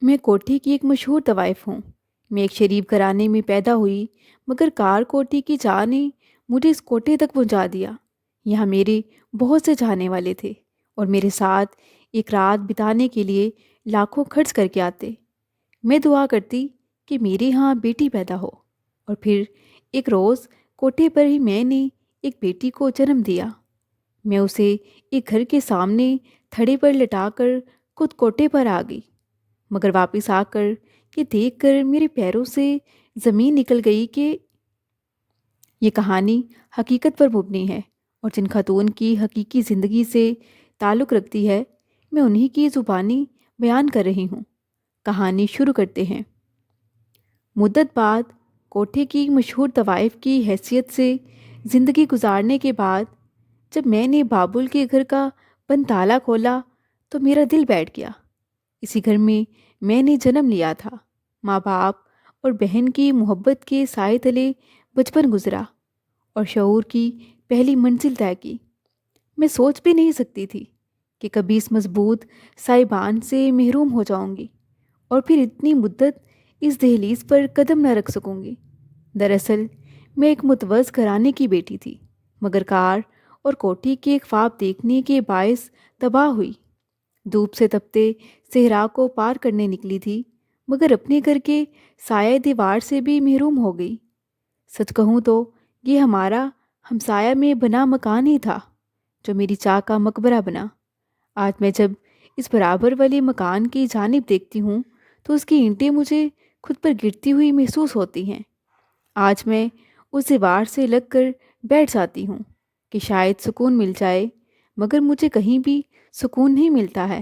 میں کوٹھی کی ایک مشہور طوائف ہوں۔ میں ایک شریف گھرانے میں پیدا ہوئی، مگر کار کوٹھی کی چاہ نے مجھے اس کوٹھے تک پہنچا دیا۔ یہاں میرے بہت سے چاہنے والے تھے اور میرے ساتھ ایک رات بتانے کے لیے لاکھوں خرچ کر کے آتے۔ میں دعا کرتی کہ میرے ہاں بیٹی پیدا ہو، اور پھر ایک روز کوٹھے پر ہی میں نے ایک بیٹی کو جنم دیا۔ میں اسے ایک گھر کے سامنے تھڑے پر لٹا کر خود کوٹھے پر آ گئی، مگر واپس آ کر یہ دیکھ کر میرے پیروں سے زمین نکل گئی کہ یہ کہانی حقیقت پر مبنی ہے، اور جن خاتون کی حقیقی زندگی سے تعلق رکھتی ہے میں انہی کی زبانی بیان کر رہی ہوں۔ کہانی شروع کرتے ہیں۔ مدت بعد کوٹھے کی مشہور طوائف کی حیثیت سے زندگی گزارنے کے بعد جب میں نے بابل کے گھر کا بند تالا کھولا تو میرا دل بیٹھ گیا۔ اسی گھر میں نے جنم لیا تھا۔ ماں باپ اور بہن کی محبت کے سائے تلے بچپن گزرا اور شعور کی پہلی منزل طے کی۔ میں سوچ بھی نہیں سکتی تھی کہ کبھی اس مضبوط سائبان سے محروم ہو جاؤں گی اور پھر اتنی مدت اس دہلیز پر قدم نہ رکھ سکوں گی۔ دراصل میں ایک متوضع گھرانے کی بیٹی تھی، مگر کار اور کوٹھی کے خواب دیکھنے کے باعث تباہ ہوئی۔ دھوپ سے تپتے صحرا کو پار کرنے نکلی تھی، مگر اپنے گھر کے سایہ دیوار سے بھی محروم ہو گئی۔ سچ کہوں تو یہ ہمارا ہمسایہ میں بنا مکان ہی تھا جو میری چاہ کا مقبرہ بنا۔ آج میں جب اس برابر والے مکان کی جانب دیکھتی ہوں تو اس کی اینٹیں مجھے خود پر گرتی ہوئی محسوس ہوتی ہیں۔ آج میں اس دیوار سے لگ کر بیٹھ جاتی ہوں کہ شاید سکون مل جائے، مگر مجھے کہیں بھی سکون نہیں ملتا ہے۔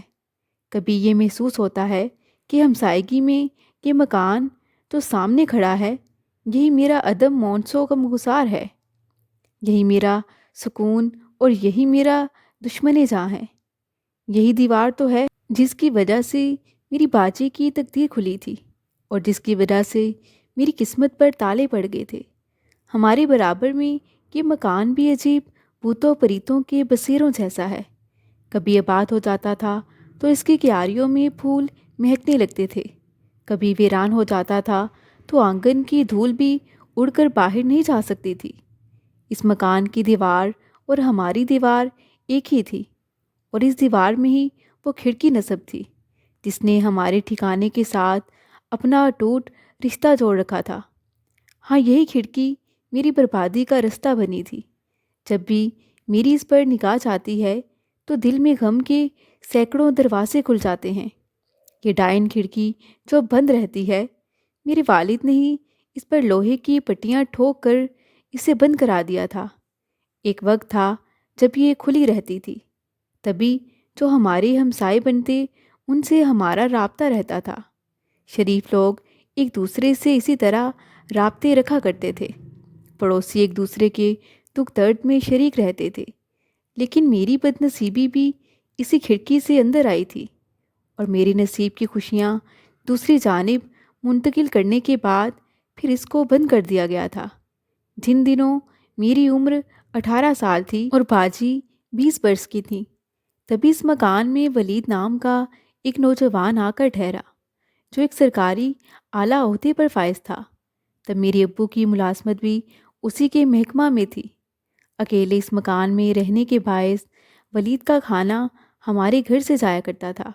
کبھی یہ محسوس ہوتا ہے کہ ہمسائیگی میں یہ مکان جو سامنے کھڑا ہے یہی میرا عدم مونسو کا مگسار ہے، یہی میرا سکون اور یہی میرا دشمن جاں ہے۔ یہی دیوار تو ہے جس کی وجہ سے میری باجی کی تقدیر کھلی تھی اور جس کی وجہ سے میری قسمت پر تالے پڑ گئے تھے۔ ہمارے برابر میں یہ مکان بھی عجیب بھوتوں پریتوں کے بسیروں جیسا ہے۔ کبھی آباد ہو جاتا تھا تو اس کی کیاریوں میں پھول مہکنے لگتے تھے، کبھی ویران ہو جاتا تھا تو آنگن کی دھول بھی اڑ کر باہر نہیں جا سکتی تھی۔ اس مکان کی دیوار اور ہماری دیوار ایک ہی تھی، اور اس دیوار میں ہی وہ کھڑکی نصب تھی جس نے ہمارے ٹھکانے کے ساتھ اپنا اٹوٹ رشتہ جوڑ رکھا تھا۔ ہاں، یہی کھڑکی میری بربادی کا رستہ بنی تھی۔ جب بھی میری اس پر نگاہ جاتی ہے تو دل میں غم کے سینکڑوں دروازے کھل جاتے ہیں۔ یہ ڈائن کھڑکی جو بند رہتی ہے، میرے والد نے ہی اس پر لوہے کی پٹیاں ٹھوک کر اسے بند کرا دیا تھا۔ ایک وقت تھا جب یہ کھلی رہتی تھی، تبھی جو ہمارے ہمسائے بنتے ان سے ہمارا رابطہ رہتا تھا۔ شریف لوگ ایک دوسرے سے اسی طرح رابطے رکھا کرتے تھے، پڑوسی ایک دوسرے کے دکھ درد میں شریک رہتے تھے۔ لیکن میری بد نصیبی بھی اسی کھڑکی سے اندر آئی تھی، اور میری نصیب کی خوشیاں دوسری جانب منتقل کرنے کے بعد پھر اس کو بند کر دیا گیا تھا۔ جن دنوں میری عمر 18 سال تھی اور باجی 20 برس کی تھی، تبھی اس مکان میں ولید نام کا ایک نوجوان آ کر ٹھہرا جو ایک سرکاری اعلیٰ عہدے پر فائز تھا۔ تب میری ابو کی ملازمت بھی اسی کے محکمہ میں تھی۔ اکیلے اس مکان میں رہنے کے باعث ولید کا کھانا ہمارے گھر سے جایا کرتا تھا۔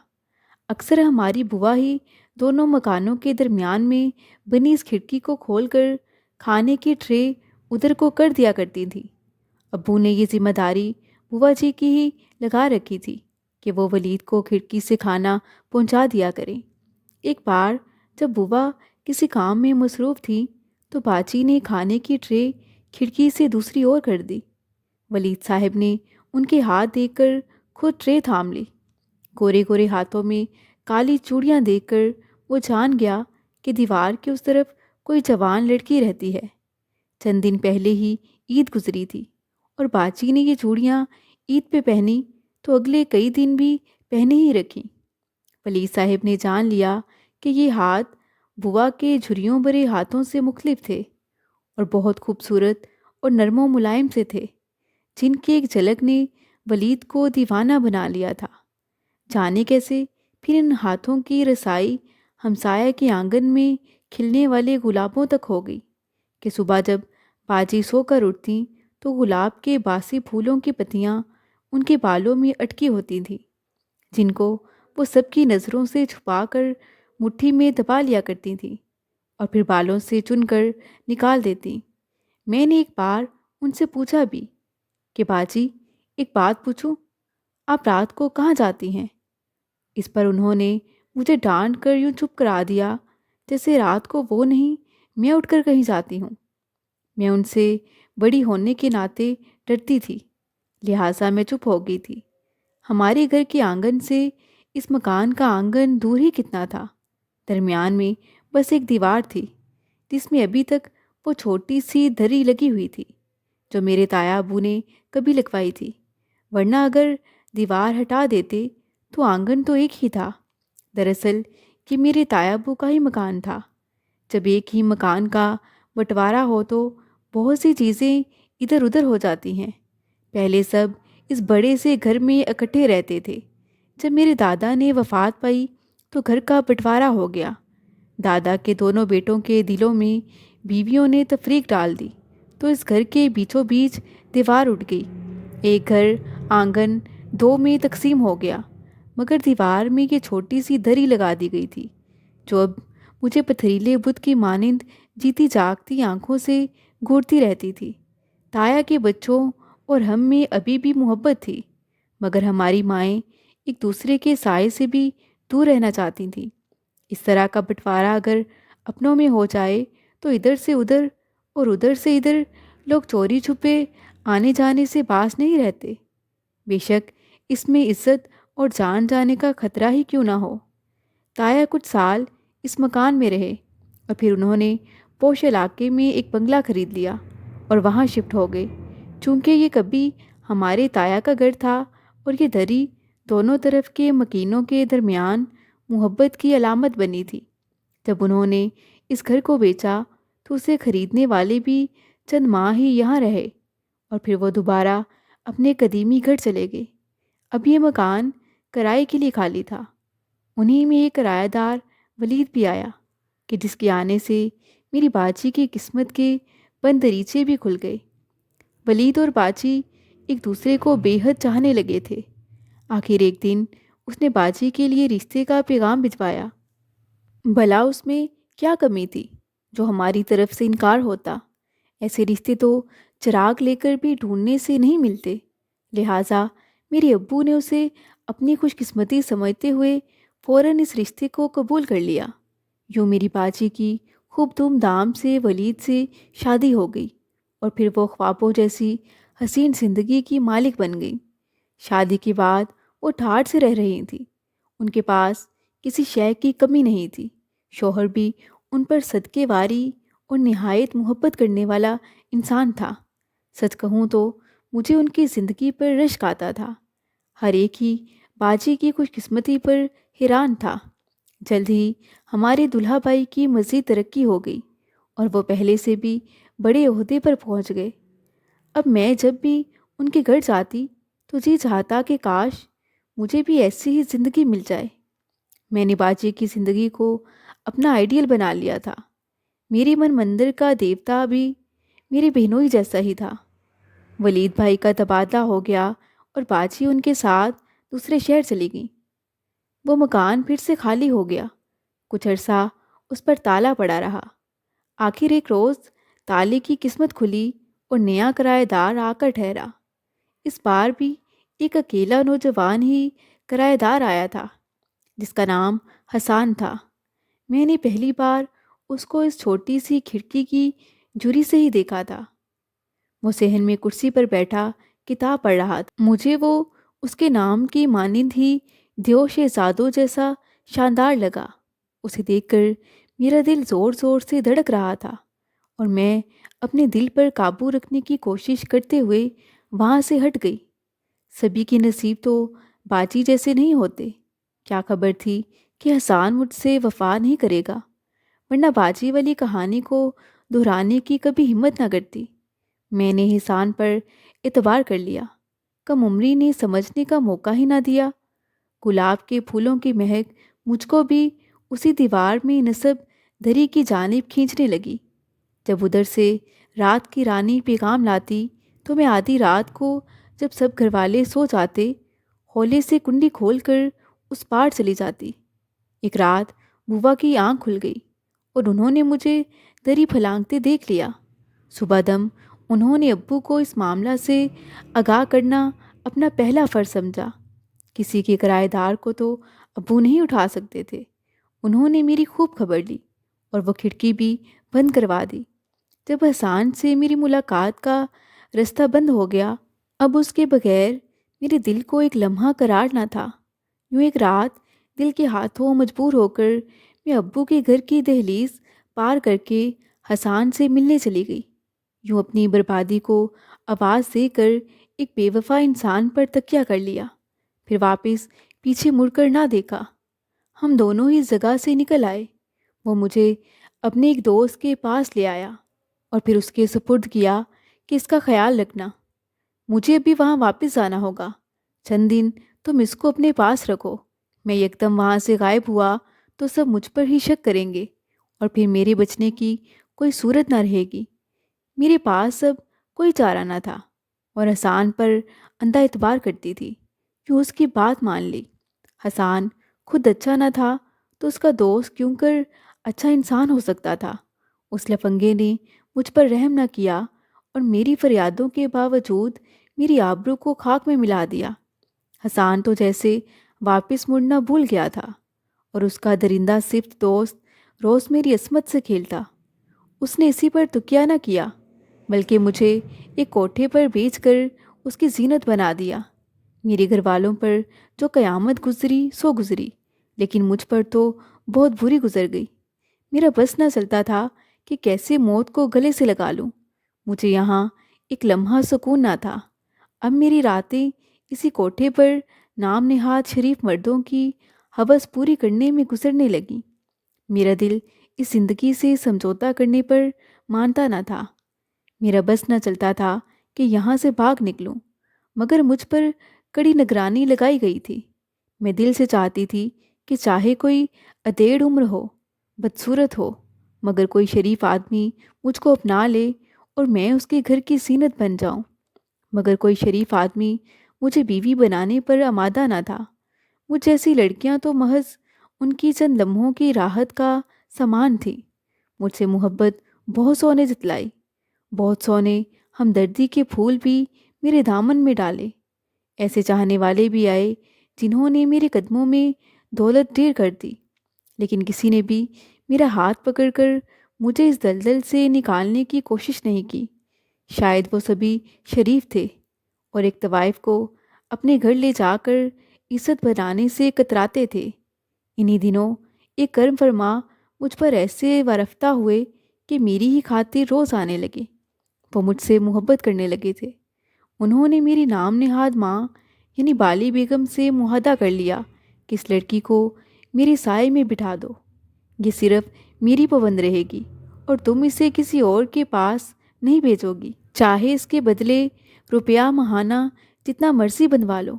اکثر ہماری بوا ہی دونوں مکانوں کے درمیان میں بنی اس کھڑکی کو کھول کر کھانے کی ٹرے ادھر کو کر دیا کرتی تھی۔ ابو نے یہ ذمہ داری بوا جی کی ہی لگا رکھی تھی کہ وہ ولید کو کھڑکی سے کھانا پہنچا دیا کریں۔ ایک بار جب بوا کسی کام میں مصروف تھی تو باجی نے کھانے کی ٹرے کھڑکی سے دوسری اور کر دی۔ ولید صاحب نے ان کے ہاتھ دیکھ کر خود ٹرے تھام لی۔ گورے گورے ہاتھوں میں کالی چوڑیاں دیکھ کر وہ جان گیا کہ دیوار کے اس طرف کوئی جوان لڑکی رہتی ہے۔ چند دن پہلے ہی عید گزری تھی اور باجی نے یہ چوڑیاں عید پہ پہنی تو اگلے کئی دن بھی پہنے ہی رکھیں۔ ولید صاحب نے جان لیا کہ یہ ہاتھ بوا کے جھریوں بھرے ہاتھوں سے مختلف تھے اور بہت خوبصورت اور نرم و ملائم سے تھے، جن کی ایک جھلک نے ولید کو دیوانہ بنا لیا تھا۔ جانے کیسے پھر ان ہاتھوں کی رسائی ہمسایہ کے آنگن میں کھلنے والے گلابوں تک ہو گئی کہ صبح جب باجی سو کر اٹھتی تو گلاب کے باسی پھولوں کی پتیاں ان کے بالوں میں اٹکی ہوتی تھیں، جن کو وہ سب کی نظروں سے چھپا کر مٹھی میں دبا لیا کرتی تھی اور پھر بالوں سے چن کر نکال دیتی۔ میں نے ایک بار ان سے پوچھا بھی کہ باجی، ایک بات پوچھوں، آپ رات کو کہاں جاتی ہیں؟ اس پر انہوں نے مجھے ڈانٹ کر یوں چپ کرا دیا جیسے رات کو وہ نہیں، میں اٹھ کر کہیں جاتی ہوں۔ میں ان سے بڑی ہونے کے ناطے ڈرتی تھی، لہٰذا میں چپ ہو گئی تھی۔ ہمارے گھر کے آنگن سے اس مکان کا آنگن دور ہی کتنا تھا، درمیان میں بس ایک دیوار تھی جس میں ابھی تک وہ چھوٹی سی دری لگی ہوئی تھی جو میرے تایا ابو نے کبھی لگوائی تھی، ورنہ اگر دیوار ہٹا دیتے تو آنگن تو ایک ہی تھا۔ دراصل یہ میرے تایا ابو کا ہی مکان تھا۔ جب ایک ہی مکان کا بٹوارا ہو تو بہت سی چیزیں ادھر ادھر ہو جاتی ہیں۔ پہلے سب اس بڑے سے گھر میں اکٹھے رہتے تھے۔ جب میرے دادا نے وفات پائی تو گھر کا بٹوارا ہو گیا۔ دادا کے دونوں بیٹوں کے دلوں میں بیویوں نے تفریق ڈال دی تو اس گھر کے بیچوں بیچ دیوار اٹھ گئی۔ ایک گھر آنگن دو میں تقسیم ہو گیا، مگر دیوار میں یہ چھوٹی سی دری لگا دی گئی تھی جو اب مجھے پتھریلے بت کی مانند جیتی جاگتی آنکھوں سے گھورتی رہتی تھی۔ تایا کے بچوں اور ہم میں ابھی بھی محبت تھی، مگر ہماری مائیں ایک دوسرے کے سائے سے بھی دور رہنا چاہتی تھیں۔ اس طرح کا بٹوارا اگر اپنوں میں ہو جائے تو ادھر سے ادھر اور ادھر سے ادھر لوگ چوری چھپے آنے جانے سے باز نہیں رہتے، بے شک اس میں عزت اور جان جانے کا خطرہ ہی کیوں نہ ہو۔ تایا کچھ سال اس مکان میں رہے اور پھر انہوں نے پوش علاقے میں ایک بنگلہ خرید لیا اور وہاں شفٹ ہو گئے۔ چونکہ یہ کبھی ہمارے تایا کا گھر تھا اور یہ دری دونوں طرف کے مکینوں کے درمیان محبت کی علامت بنی تھی، جب انہوں نے اس گھر کو بیچا تو اسے خریدنے والے بھی چند ماہ ہی یہاں رہے اور پھر وہ دوبارہ اپنے قدیمی گھر چلے گئے۔ اب یہ مکان کرائے کے لیے خالی تھا۔ انہی میں ایک کرایہ دار ولید بھی آیا کہ جس کے آنے سے میری باجی کی قسمت کے بند دریچے بھی کھل گئے۔ ولید اور باجی ایک دوسرے کو بے حد چاہنے لگے تھے۔ آخر ایک دن اس نے باجی کے لیے رشتے کا پیغام بھجوایا۔ بھلا اس میں کیا کمی تھی جو ہماری طرف سے انکار ہوتا؟ ایسے رشتے تو چراغ لے کر بھی ڈھونڈنے سے نہیں ملتے، لہٰذا میرے ابو نے اسے اپنی خوش قسمتی سمجھتے ہوئے فوراً اس رشتے کو قبول کر لیا۔ یوں میری باجی کی خوب دھوم دھام سے ولید سے شادی ہو گئی اور پھر وہ خوابوں جیسی حسین زندگی کی مالک بن گئی۔ شادی کے بعد وہ ٹھاٹھ سے رہ رہی تھی، ان کے پاس کسی شے کی کمی نہیں تھی۔ شوہر بھی ان پر صدقے واری اور نہایت محبت کرنے والا انسان تھا۔ سچ کہوں تو مجھے ان کی زندگی پر رشک آتا تھا۔ ہر ایک ہی باجی کی خوش قسمتی پر حیران تھا۔ جلد ہی ہمارے دلہا بھائی کی مزید ترقی ہو گئی اور وہ پہلے سے بھی بڑے عہدے پر پہنچ گئے۔ اب میں جب بھی ان کے گھر جاتی تو جی چاہتا کہ کاش مجھے بھی ایسی ہی زندگی مل جائے۔ میں نے باجی کی زندگی کو اپنا آئیڈیل بنا لیا تھا۔ میری من مندر کا دیوتا بھی میرے بہنوئی جیسا ہی تھا۔ ولید بھائی کا تبادلہ ہو گیا اور باجی ان کے ساتھ دوسرے شہر چلی گئی۔ وہ مکان پھر سے خالی ہو گیا۔ کچھ عرصہ اس پر تالا پڑا رہا۔ آخر ایک روز تالے کی قسمت کھلی اور نیا کرایہ دار آ کر ٹھہرا۔ اس بار بھی ایک اکیلا نوجوان ہی کرایہ دار آیا تھا جس کا نام حسان تھا۔ میں نے پہلی بار اس کو اس چھوٹی سی کھڑکی کی جھری سے ہی دیکھا تھا۔ وہ صحن میں کرسی پر بیٹھا کتاب پڑھ رہا تھا۔ مجھے وہ اس کے نام کی مانند ہی دیو شہزادوں جیسا شاندار لگا۔ اسے دیکھ کر میرا دل زور زور سے دھڑک رہا تھا اور میں اپنے دل پر قابو رکھنے کی کوشش کرتے ہوئے وہاں سے ہٹ گئی۔ سبھی کے نصیب تو باجی جیسے نہیں ہوتے۔ کیا خبر تھی کہ حسان مجھ سے وفا نہیں کرے گا، ورنہ باجی والی کہانی کو دہرانے کی کبھی ہمت نہ کرتی۔ میں نے حسان پر اعتبار کر لیا۔ کم عمری نے سمجھنے کا موقع ہی نہ دیا۔ گلاب کے پھولوں کی مہک مجھ کو بھی اسی دیوار میں نصب دری کی جانب کھینچنے لگی۔ جب ادھر سے رات کی رانی پیغام لاتی تو میں آدھی رات کو، جب سب گھر والے سو جاتے، ہولے سے کنڈی کھول کر اس پار چلی جاتی۔ ایک رات بوا کی آنکھ کھل گئی اور انہوں نے مجھے دری پھلانگتے دیکھ لیا۔ صبح دم انہوں نے ابو کو اس معاملہ سے آگاہ کرنا اپنا پہلا فرض سمجھا۔ کسی کے کرایہ دار کو تو ابو نہیں اٹھا سکتے تھے۔ انہوں نے میری خوب خبر لی اور وہ کھڑکی بھی بند کروا دی۔ جب حسان سے میری ملاقات کا رستہ بند ہو گیا، اب اس کے بغیر میرے دل کو ایک لمحہ قرار نہ تھا۔ یوں ایک رات دل کے ہاتھوں مجبور ہو کر میں ابو کے گھر کی دہلیز پار کر کے حسان سے ملنے چلی گئی۔ یوں اپنی بربادی کو آواز دے کر ایک بے وفا انسان پر تکیہ کر لیا، پھر واپس پیچھے مڑ کر نہ دیکھا۔ ہم دونوں ہی اس جگہ سے نکل آئے۔ وہ مجھے اپنے ایک دوست کے پاس لے آیا اور پھر اس کے سپرد کیا کہ اس کا خیال رکھنا، مجھے ابھی وہاں واپس جانا ہوگا، چند دن تم اس کو اپنے پاس رکھو۔ میں یکدم وہاں سے غائب ہوا تو سب مجھ پر ہی شک کریں گے اور پھر میرے بچنے کی کوئی صورت نہ رہے گی۔ میرے پاس اب کوئی چارہ نہ تھا اور حسان پر اندھا اعتبار کرتی تھی، کیوں اس کی بات مان لی۔ حسان خود اچھا نہ تھا تو اس کا دوست کیوں کر اچھا انسان ہو سکتا تھا۔ اس لفنگے نے مجھ پر رحم نہ کیا اور میری فریادوں کے باوجود میری آبرو کو خاک میں ملا دیا۔ حسان تو جیسے واپس مڑنا بھول گیا تھا اور اس کا درندہ صفت دوست روز میری عصمت سے کھیلتا۔ اس نے اسی پر تکیہ نہ کیا بلکہ مجھے ایک کوٹھے پر بیچ کر اس کی زینت بنا دیا۔ میرے گھر والوں پر جو قیامت گزری سو گزری، لیکن مجھ پر تو بہت بری گزر گئی۔ میرا بس نہ چلتا تھا کہ کیسے موت کو گلے سے لگا لوں۔ مجھے یہاں ایک لمحہ سکون نہ تھا۔ اب میری راتیں اسی کوٹھے پر نام نہاد شریف مردوں کی ہوس پوری کرنے میں گزرنے لگیں۔ میرا دل اس زندگی سے سمجھوتا کرنے پر مانتا نہ تھا۔ میرا بس نہ چلتا تھا کہ یہاں سے بھاگ نکلوں، مگر مجھ پر کڑی نگرانی لگائی گئی تھی۔ میں دل سے چاہتی تھی کہ چاہے کوئی ادھیڑ عمر ہو، بدصورت ہو، مگر کوئی شریف آدمی مجھ کو اپنا لے اور میں اس کے گھر کی زینت بن جاؤں، مگر کوئی شریف آدمی مجھے بیوی بنانے پر آمادہ نہ تھا۔ مجھ جیسی لڑکیاں تو محض ان کی چند لمحوں کی راحت کا سامان تھی۔ مجھ سے محبت بہت سو نے جتلائی، بہت سو نے ہمدردی کے پھول بھی میرے دامن میں ڈالے۔ ایسے چاہنے والے بھی آئے جنہوں نے میرے قدموں میں دولت ڈھیر کر دی، لیکن کسی نے بھی میرا ہاتھ پکڑ کر مجھے اس دلدل سے نکالنے کی کوشش نہیں کی۔ شاید وہ سبھی شریف تھے اور ایک طوائف کو اپنے گھر لے جا کر عزت بنانے سے کتراتے تھے۔ انہی دنوں ایک کرم فرما مجھ پر ایسے وارفتہ ہوئے کہ میری ہی خاطر روز آنے لگے۔ وہ مجھ سے محبت کرنے لگے تھے۔ انہوں نے میری نام نہاد ماں یعنی بالی بیگم سے معاہدہ کر لیا کہ اس لڑکی کو میرے سائے میں بٹھا دو، یہ صرف میری پابند رہے گی اور تم اسے کسی اور کے پاس نہیں بھیجو گی، چاہے اس کے بدلے روپیہ ماہانہ جتنا مرضی بنوا لو،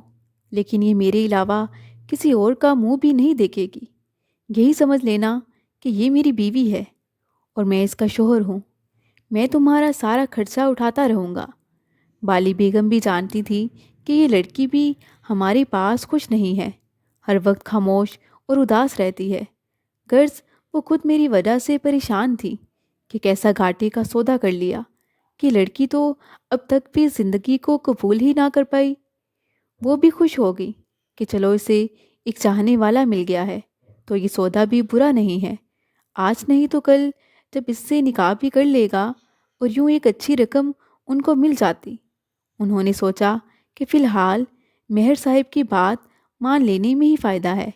لیکن یہ میرے علاوہ کسی اور کا منہ بھی نہیں دیکھے گی۔ یہی سمجھ لینا کہ یہ میری بیوی ہے اور میں اس کا شوہر ہوں۔ میں تمہارا سارا خرچہ اٹھاتا رہوں گا۔ بالی بیگم بھی جانتی تھی کہ یہ لڑکی بھی ہمارے پاس خوش نہیں ہے، ہر وقت خاموش اور اداس رہتی ہے۔ غرض وہ خود میری وجہ سے پریشان تھی کہ کیسا گھاٹے کا سودا کر لیا کہ لڑکی تو اب تک بھی زندگی کو قبول ہی نہ کر پائی۔ وہ بھی خوش ہو گئی کہ چلو اسے ایک چاہنے والا مل گیا ہے تو یہ سودا بھی برا نہیں ہے۔ آج نہیں تو کل جب اس سے نکاح بھی کر لے گا اور یوں ایک اچھی رقم ان کو مل جاتی۔ انہوں نے سوچا کہ فی الحال مہر صاحب کی بات مان لینے میں ہی فائدہ ہے،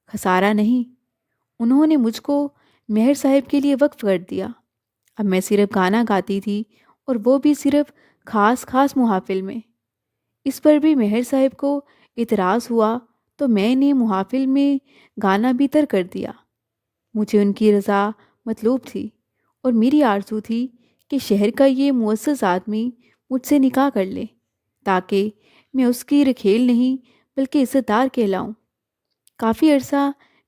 خسارہ نہیں۔ انہوں نے مجھ کو مہر صاحب کے لیے وقف کر دیا۔ اب میں صرف گانا گاتی تھی اور وہ بھی صرف خاص خاص محافل میں۔ اس پر بھی مہر صاحب کو اعتراض ہوا تو میں نے محافل میں گانا بھی ترک کر دیا۔ مجھے ان کی رضا مطلوب تھی اور میری آرزو تھی کہ شہر کا یہ معزز آدمی مجھ سے نکاح کر لے تاکہ میں اس کی رکھیل نہیں بلکہ عزت دار کہلاؤں۔ کافی عرصہ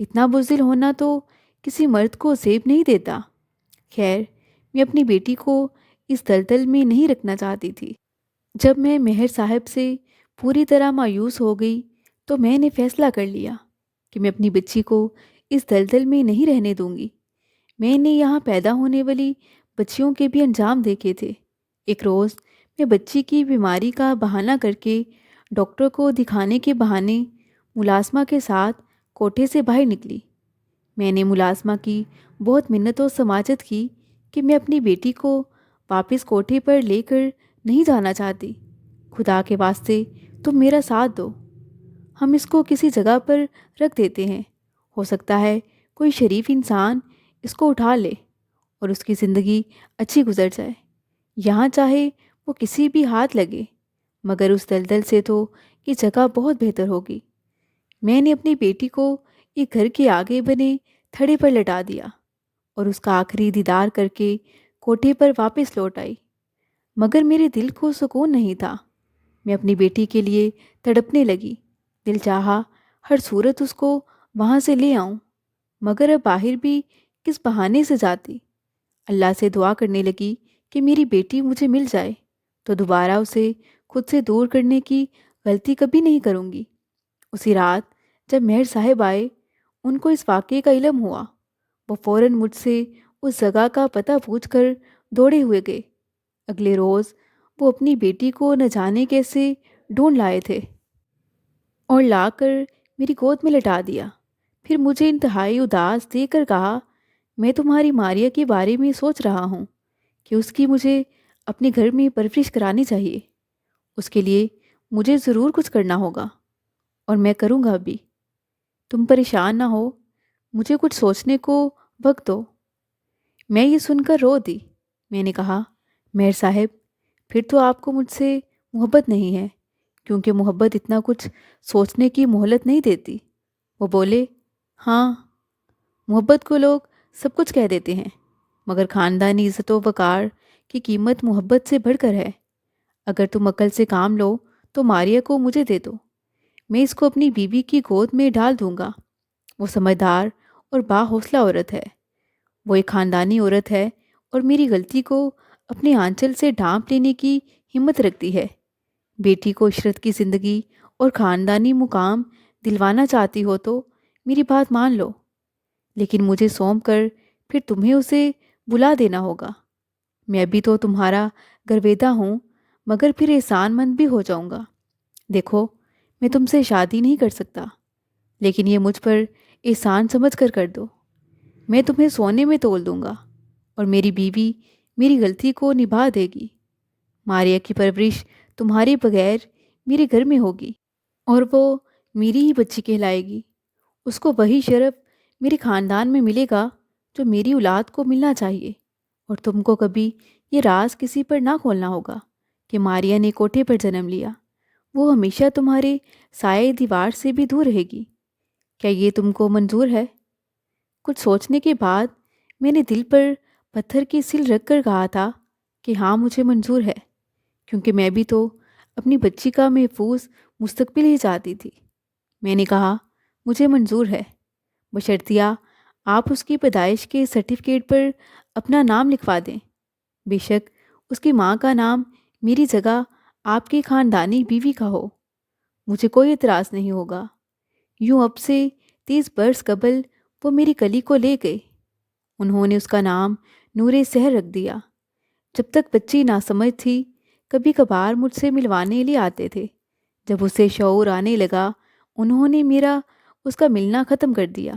اتنا بزدل ہونا تو کسی مرد کو زیب نہیں دیتا۔ خیر، میں اپنی بیٹی کو اس دلدل میں نہیں رکھنا چاہتی تھی۔ جب میں مہر صاحب سے پوری طرح مایوس ہو گئی تو میں نے فیصلہ کر لیا کہ میں اپنی بچی کو اس دلدل میں نہیں رہنے دوں گی۔ میں نے یہاں پیدا ہونے والی بچیوں کے بھی انجام دیکھے تھے۔ ایک روز میں بچی کی بیماری کا بہانہ کر کے ڈاکٹر کو دکھانے کے بہانے ملازمہ کے ساتھ کوٹھے سے باہر نکلی۔ میں نے ملازمہ کی بہت منت و سماجت کی کہ میں اپنی بیٹی کو واپس کوٹھے پر لے کر نہیں جانا چاہتی۔ خدا کے واسطے تم میرا ساتھ دو، ہم اس کو کسی جگہ پر رکھ دیتے ہیں۔ ہو سکتا ہے کوئی شریف انسان اس کو اٹھا لے اور اس کی زندگی اچھی گزر جائے۔ یہاں چاہے وہ کسی بھی ہاتھ لگے، مگر اس دلدل سے تو یہ جگہ بہت بہتر ہوگی۔ میں نے اپنی بیٹی کو ایک گھر کے آگے بنے تھڑے پر لٹا دیا اور اس کا آخری دیدار کر کے کوٹھے پر واپس لوٹ آئی۔ مگر میرے دل کو سکون نہیں تھا۔ میں اپنی بیٹی کے لیے تڑپنے لگی۔ دل چاہا ہر صورت اس کو وہاں سے لے آؤں، مگر اب باہر بھی کس بہانے سے جاتی۔ اللہ سے دعا کرنے لگی کہ میری بیٹی مجھے مل جائے تو دوبارہ اسے خود سے دور کرنے کی غلطی کبھی نہیں کروں گی۔ اسی رات جب مہر صاحب آئے، ان کو اس واقعے کا علم ہوا۔ وہ فوراً مجھ سے اس جگہ کا پتہ پوچھ کر دوڑے ہوئے گئے۔ اگلے روز وہ اپنی بیٹی کو نہ جانے کیسے ڈھونڈ لائے تھے اور لا کر میری گود میں لٹا دیا۔ پھر مجھے انتہائی اداس دے کر کہا، میں تمہاری ماریا کے بارے میں سوچ رہا ہوں کہ اس کی مجھے اپنے گھر میں پرورش کرانی چاہیے۔ اس کے لیے مجھے ضرور کچھ کرنا ہوگا اور میں کروں گا ابھی۔ تم پریشان نہ ہو، مجھے کچھ سوچنے کو وقت دو۔ میں یہ سن کر رو دی۔ میں نے کہا، مہر صاحب، پھر تو آپ کو مجھ سے محبت نہیں ہے، کیونکہ محبت اتنا کچھ سوچنے کی مہلت نہیں دیتی۔ وہ بولے، ہاں، محبت کو لوگ سب کچھ کہہ دیتے ہیں، مگر خاندانی عزت و وقار کی قیمت محبت سے بڑھ کر ہے۔ اگر تم عقل سے کام لو تو ماریا کو مجھے دے دو، میں اس کو اپنی بیوی کی گود میں ڈال دوں گا۔ وہ سمجھدار اور باحوصلہ عورت ہے، وہ ایک خاندانی عورت ہے اور میری غلطی کو اپنے آنچل سے ڈھانپ لینے کی ہمت رکھتی ہے۔ بیٹی کو عشرت کی زندگی اور خاندانی مقام دلوانا چاہتی ہو تو میری بات مان لو، لیکن مجھے سونپ کر پھر تمہیں اسے بلا دینا ہوگا۔ میں ابھی تو تمہارا گرویدہ ہوں، مگر پھر احسان مند بھی ہو جاؤں گا۔ دیکھو، میں تم سے شادی نہیں کر سکتا، لیکن یہ مجھ پر احسان سمجھ کر دو۔ میں تمہیں سونے میں تول دوں گا اور میری بیوی میری غلطی کو نبھا دے گی۔ ماریا کی پرورش تمہارے بغیر میرے گھر میں ہوگی اور وہ میری ہی بچی کہلائے گی۔ اس کو وہی شرف میرے خاندان میں ملے گا جو میری اولاد کو ملنا چاہیے، اور تم کو کبھی یہ راز کسی پر نہ کھولنا ہوگا کہ ماریا نے کوٹھے پر جنم لیا۔ وہ ہمیشہ تمہارے سائے دیوار سے بھی دور رہے گی۔ کیا یہ تم کو منظور ہے؟ کچھ سوچنے کے بعد میں نے دل پر پتھر کی سل رکھ کر کہا تھا کہ ہاں، مجھے منظور ہے، کیونکہ میں بھی تو اپنی بچی کا محفوظ مستقبل ہی چاہتی تھی۔ میں نے کہا، مجھے منظور ہے، بشرطیہ آپ اس کی پیدائش کے سرٹیفکیٹ پر اپنا نام لکھوا دیں۔ بے شک اس کی ماں کا نام میری جگہ آپ کی خاندانی بیوی کا ہو، مجھے کوئی اعتراض نہیں ہوگا۔ یوں اب سے 30 برس قبل وہ میری کلی کو لے گئے۔ انہوں نے اس کا نام نور سحر رکھ دیا۔ جب تک بچی ناسمجھ تھی، کبھی کبھار مجھ سے ملوانے لے آتے تھے۔ جب اسے شعور آنے لگا، انہوں نے میرا اس کا ملنا ختم کر دیا۔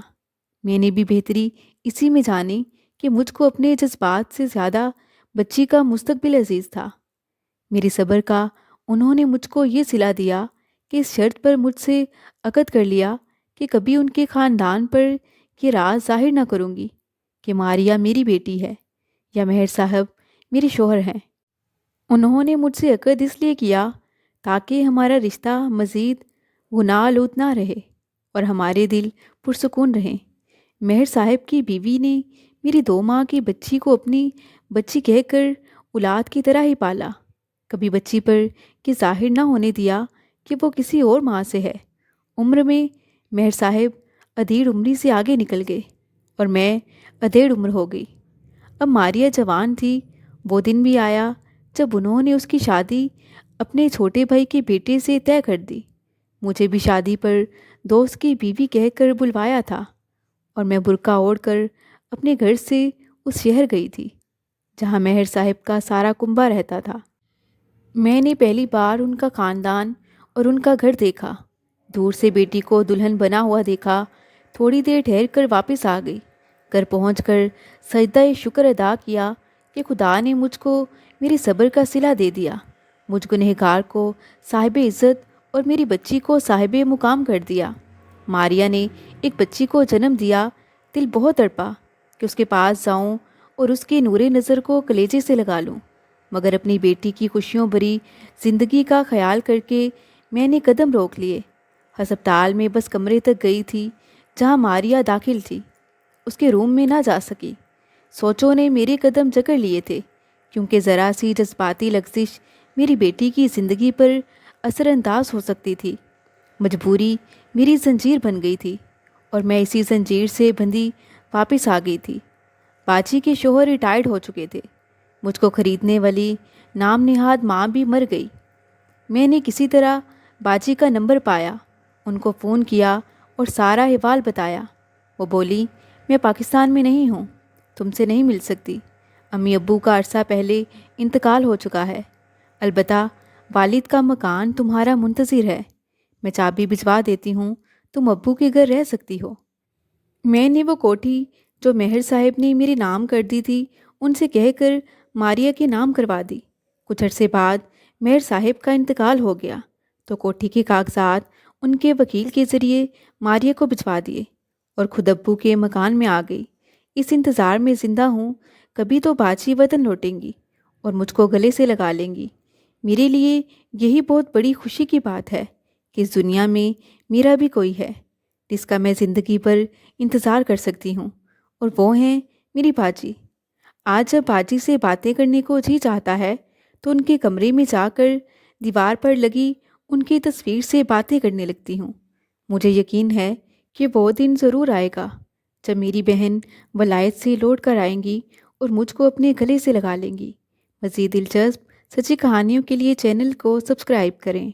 میں نے بھی بہتری اسی میں جانی کہ مجھ کو اپنے جذبات سے زیادہ بچی کا مستقبل عزیز تھا۔ میری صبر کا انہوں نے مجھ کو یہ صلہ دیا کہ اس شرط پر مجھ سے عقد کر لیا کہ کبھی ان کے خاندان پر یہ راز ظاہر نہ کروں گی کہ ماریا میری بیٹی ہے یا مہر صاحب میرے شوہر ہیں۔ انہوں نے مجھ سے عقد اس لیے کیا تاکہ ہمارا رشتہ مزید گناہ آلود نہ رہے اور ہمارے دل پرسکون رہیں۔ مہر صاحب کی بیوی نے میری 2 ماہ کی بچی کو اپنی بچی کہہ کر اولاد کی طرح ہی پالا۔ کبھی بچی پر یہ ظاہر نہ ہونے دیا کہ وہ کسی اور ماں سے ہے۔ عمر میں مہر صاحب ادھیڑ عمری سے آگے نکل گئے اور میں ادھیڑ عمر ہو گئی۔ اب ماریا جوان تھی۔ وہ دن بھی آیا جب انہوں نے اس کی شادی اپنے چھوٹے بھائی کے بیٹے سے طے کر دی۔ مجھے بھی شادی پر دوست کی بیوی کہہ کر بلوایا تھا اور میں برقع اوڑھ کر اپنے گھر سے اس شہر گئی تھی جہاں مہر صاحب کا سارا کنبہ رہتا تھا۔ میں نے پہلی بار ان کا خاندان اور ان کا گھر دیکھا۔ دور سے بیٹی کو دلہن بنا ہوا دیکھا۔ تھوڑی دیر ٹھہر کر واپس آ گئی۔ گھر پہنچ کر سجدہ شکر ادا کیا کہ خدا نے مجھ کو میرے صبر کا صلہ دے دیا، مجھ گنہگار کو صاحب عزت اور میری بچی کو صاحب مقام کر دیا۔ ماریا نے ایک بچی کو جنم دیا۔ دل بہت تڑپا کہ اس کے پاس جاؤں اور اس کے نور نظر کو کلیجے سے لگا لوں، مگر اپنی بیٹی کی خوشیوں بھری زندگی کا خیال کر کے میں نے قدم روک لیے۔ ہسپتال میں بس کمرے تک گئی تھی جہاں ماریا داخل تھی، اس کے روم میں نہ جا سکی۔ سوچوں نے میرے قدم جکڑ لیے تھے کیونکہ ذرا سی جذباتی لغزش میری بیٹی کی زندگی پر اثر انداز ہو سکتی تھی۔ مجبوری میری زنجیر بن گئی تھی اور میں اسی زنجیر سے بندھی واپس آ گئی تھی۔ باجی کے شوہر ریٹائرڈ ہو چکے تھے۔ مجھ کو خریدنے والی نام نہاد ماں بھی مر گئی۔ میں نے کسی طرح باجی کا نمبر پایا، ان کو فون کیا اور سارا احوال بتایا۔ وہ بولی، میں پاکستان میں نہیں ہوں، تم سے نہیں مل سکتی۔ امی ابو کا عرصہ پہلے انتقال ہو چکا ہے، البتہ والد کا مکان تمہارا منتظر ہے، میں چابی بھجوا دیتی ہوں، تم ابو کے گھر رہ سکتی ہو۔ میں نے وہ کوٹھی جو مہر صاحب نے میرے نام کر دی تھی ان سے کہہ کر ماریا کے نام کروا دی۔ کچھ عرصے بعد مہر صاحب کا انتقال ہو گیا تو کوٹھی کے کاغذات ان کے وکیل کے ذریعے ماریا کو بھجوا دیے اور خود ابو کے مکان میں آ گئی۔ اس انتظار میں زندہ ہوں کبھی تو باجی وطن لوٹیں گی اور مجھ کو گلے سے لگا لیں گی۔ میرے لیے یہی بہت بڑی خوشی کی بات ہے کہ اس دنیا میں میرا بھی کوئی ہے جس کا میں زندگی پر انتظار کر سکتی ہوں، اور وہ ہیں میری باجی۔ آج جب باجی سے باتیں کرنے کو جی چاہتا ہے تو ان کے کمرے میں جا کر دیوار پر لگی ان کی تصویر سے باتیں کرنے لگتی ہوں۔ مجھے یقین ہے کہ وہ دن ضرور آئے گا جب میری بہن ولایت سے لوٹ کر آئیں گی اور مجھ کو اپنے گلے سے لگا لیں گی۔ مزید دلچسپ سچی کہانیوں کے لیے چینل کو سبسکرائب کریں۔